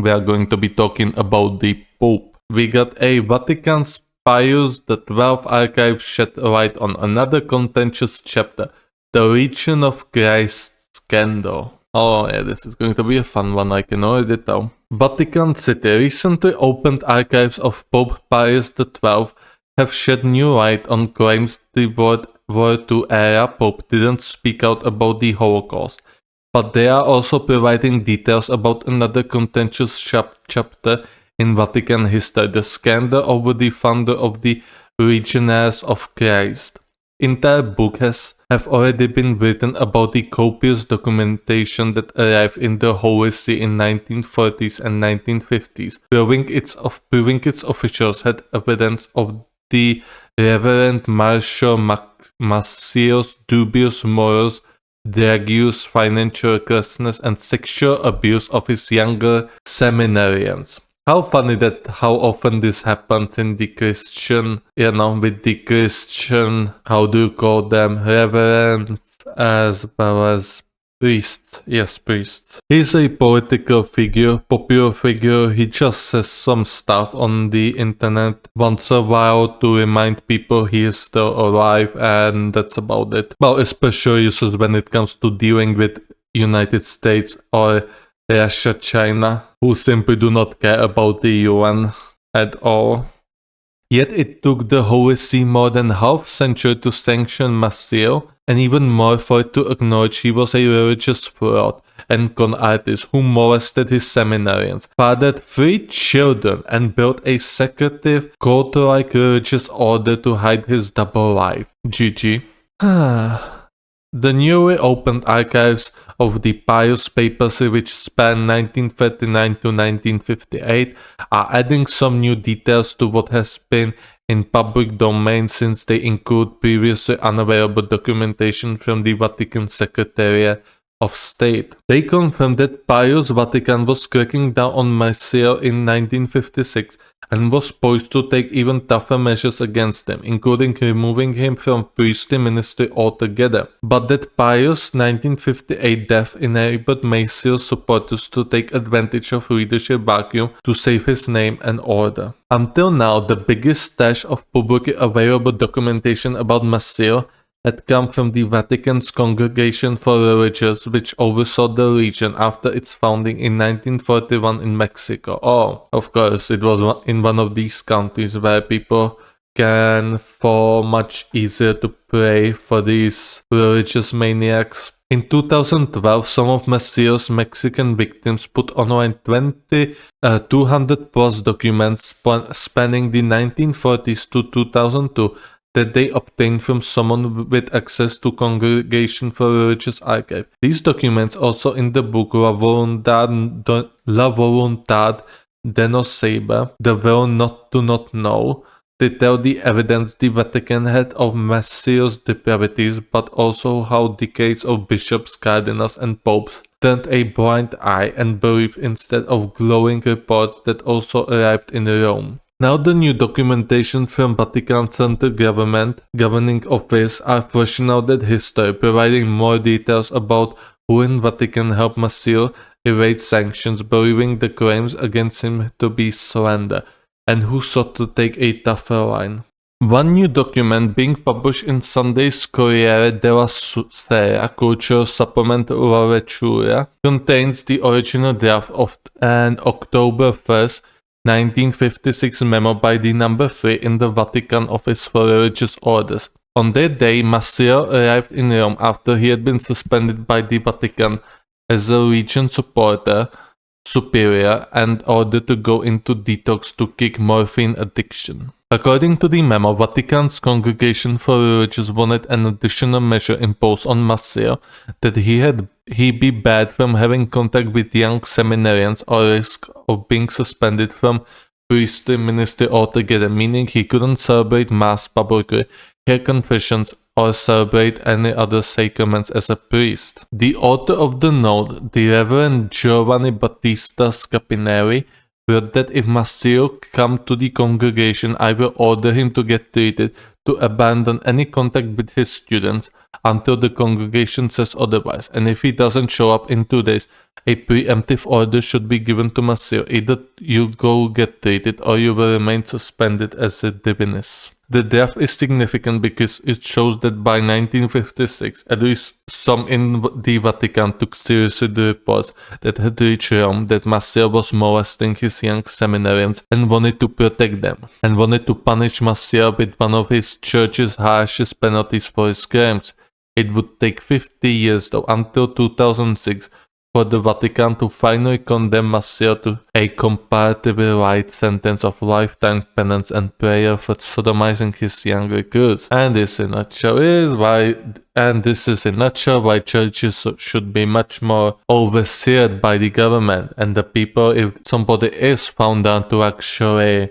we are going to be talking about the Pope. We got a Vatican's Pius XII archive shed light on another contentious chapter, the Region of Christ scandal. Oh yeah, this is going to be a fun one, I can already tell. Vatican City recently opened archives of Pope Pius XII have shed new light on claims the World War II era Pope didn't speak out about the Holocaust, but they are also providing details about another contentious chapter in Vatican history, the scandal over the founder of the Legionaries of Christ. Entire book have already been written about the copious documentation that arrived in the Holy See in 1940s and 1950s, proving its officials had evidence of the Reverend Marshal Massio's dubious morals, Dragius' financial recklessness, and sexual abuse of his younger seminarians. How funny that how often this happens in the Christian, with the Christian, how do you call them, reverends as well as priests. Yes, priests. He's a political figure, popular figure. He just says some stuff on the internet once a while to remind people he is still alive, and that's about it. Well, especially uses when it comes to dealing with United States or Russia, China, who simply do not care about the UN at all. Yet it took the Holy See more than half century to sanction Massio, and even more for it to acknowledge he was a religious fraud and con artist who molested his seminarians, fathered 3 children, and built a secretive, cult-like religious order to hide his double life. GG. The newly opened archives of the Pius papacy, which span 1939 to 1958, are adding some new details to what has been in public domain, since they include previously unavailable documentation from the Vatican Secretariat of State. They confirmed that Pius Vatican was cracking down on Massio in 1956 and was poised to take even tougher measures against him, including removing him from priestly ministry altogether. But that Pius' 1958 death enabled Massio's supporters to take advantage of leadership vacuum to save his name and order. Until now, the biggest stash of publicly available documentation about Massio had come from the Vatican's Congregation for Religions, which oversaw the region after its founding in 1941 in Mexico. Oh, of course, it was in one of these countries where people can fall much easier to pray for these religious maniacs. In 2012, some of Massio's Mexican victims put online 200 plus documents spanning the 1940s to 2002 that they obtained from someone with access to Congregation for Religious Archive. These documents, also in the book La Voluntad de no saber, The Will Not to Not Know, they tell the evidence the Vatican had of Massio's depravities, but also how decades of bishops, cardinals, and popes turned a blind eye and believed instead of glowing reports that also arrived in Rome. Now the new documentation from Vatican Center governing office are fleshing out that history, providing more details about who in Vatican helped Massio evade sanctions, believing the claims against him to be slander, and who sought to take a tougher line. One new document being published in Sunday's Corriere della Sera cultural supplement La Lettura contains the original draft of an October 1st, 1956 memo by the number 3 in the Vatican Office for Religious Orders. On that day, Massio arrived in Rome after he had been suspended by the Vatican as a Legion superior and ordered to go into detox to kick morphine addiction. According to the memo, Vatican's Congregation for Religious wanted an additional measure imposed on Massio, that he be barred from having contact with young seminarians or risk of being suspended from priestly ministry altogether, meaning he couldn't celebrate Mass publicly, hear confessions, or celebrate any other sacraments as a priest. The author of the note, the Reverend Giovanni Battista Scapinelli, wrote that if Massio come to the congregation, I will order him to get treated to abandon any contact with his students until the congregation says otherwise, and if he doesn't show up in 2 days, a preemptive order should be given to Masseo. Either you go get treated or you will remain suspended as a divinus. The death is significant because it shows that by 1956, at least some in the Vatican took seriously the reports that had reached Rome that Masseo was molesting his young seminarians and wanted to protect them, and wanted to punish Masseo with one of his church's harshest penalties for his crimes. It would take 50 years, though, until 2006, for the Vatican to finally condemn Masseo to a comparatively light sentence of lifetime penance and prayer for sodomizing his young recruits. And this is in a nutshell why churches should be much more overseen by the government, and the people, if somebody is found out to actually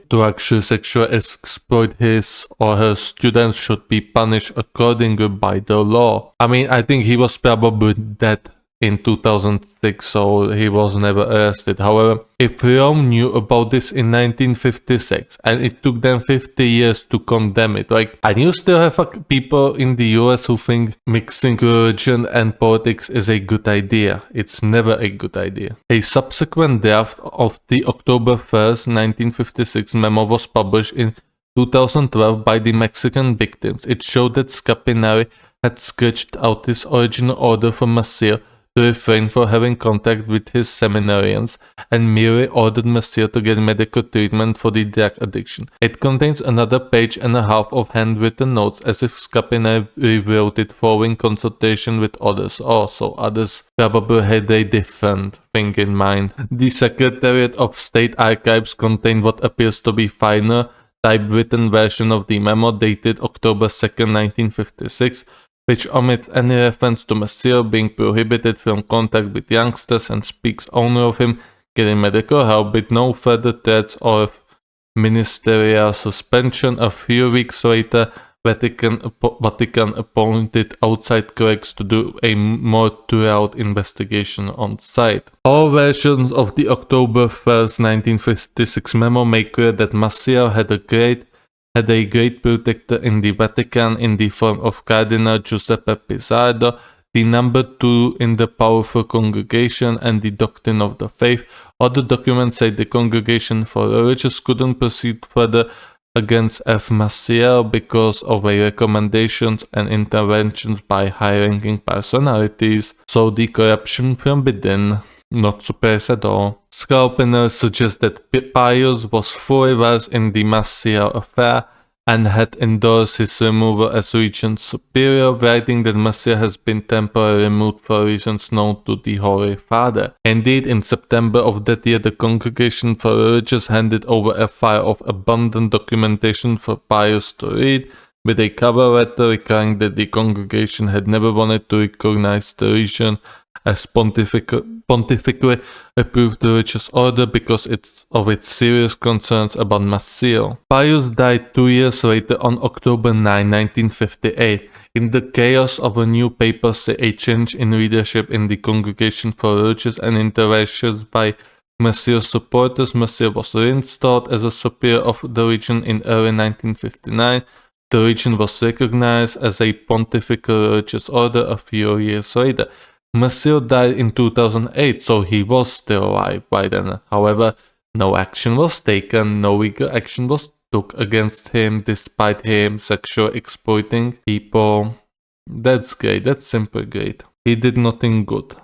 sexually exploit his or her students, should be punished accordingly by the law. I mean, I think he was probably dead in 2006, so he was never arrested. However, if Rome knew about this in 1956 and it took them 50 years to condemn it, and you still have people in the US who think mixing religion and politics is a good idea. It's never a good idea. A subsequent draft of the October 1st, 1956 memo was published in 2012 by the Mexican victims. It showed that Scapinari had sketched out his original order for Masseo to refrain from having contact with his seminarians and merely ordered Masseo to get medical treatment for the drug addiction. It contains another page and a half of handwritten notes as if Scapinari rewrote it following consultation with others. Also, others probably had a different thing in mind. The Secretariat of State Archives contained what appears to be final typewritten version of the memo dated October 2nd, 1956, which omits any reference to Masseo being prohibited from contact with youngsters and speaks only of him getting medical help with no further threats or ministerial suspension. A few weeks later, Vatican appointed outside clerks to do a more thorough investigation on site. All versions of the October 1st, 1956 memo make clear that Masseo had a great protector in the Vatican in the form of Cardinal Giuseppe Pizzardo, the number 2 in the powerful congregation, and the doctrine of the faith. Other documents say the congregation for religious couldn't proceed further against F. Masseo because of recommendations and interventions by high-ranking personalities, so the corruption from within. Not surprised at all. Scalpiner suggests that Pius was fully versed in the Masseo affair and had endorsed his removal as regent superior, writing that Masseo has been temporarily removed for reasons known to the Holy Father. Indeed, in September of that year, the Congregation for Religious handed over a file of abundant documentation for Pius to read, with a cover letter recalling that the congregation had never wanted to recognize the region as pontifically approved religious order because of its serious concerns about Masseo. Pius died 2 years later on October 9, 1958. In the chaos of a new papacy, a change in leadership in the Congregation for Religious and interventions by Masseo's supporters, Masseo was reinstalled as a superior of the region in early 1959. The region was recognized as a pontifical religious order a few years later. Masseo died in 2008, so he was still alive by then. However, no action was taken, no legal action was took against him despite him sexually exploiting people. That's great, that's simply great. He did nothing good.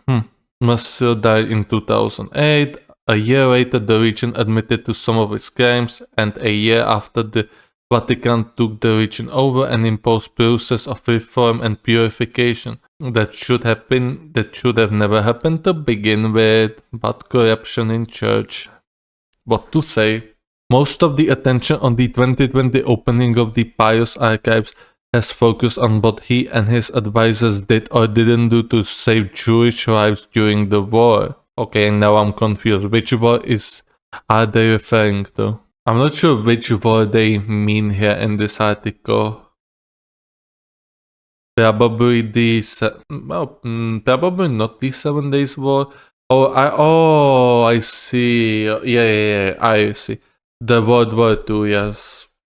Masseo died in 2008. A year later, the region admitted to some of its crimes, and a year after, the Vatican took the region over and imposed process of reform and purification. That should have never happened to begin with, but corruption in church. What to say? Most of the attention on the 2020 opening of the Pius archives has focused on what he and his advisors did or didn't do to save Jewish lives during the war. Okay, now I'm confused. Which war are they referring to? I'm not sure which war they mean here in this article. Probably probably not the 7 Days War. I see. Yeah, I see. The World War II, yes.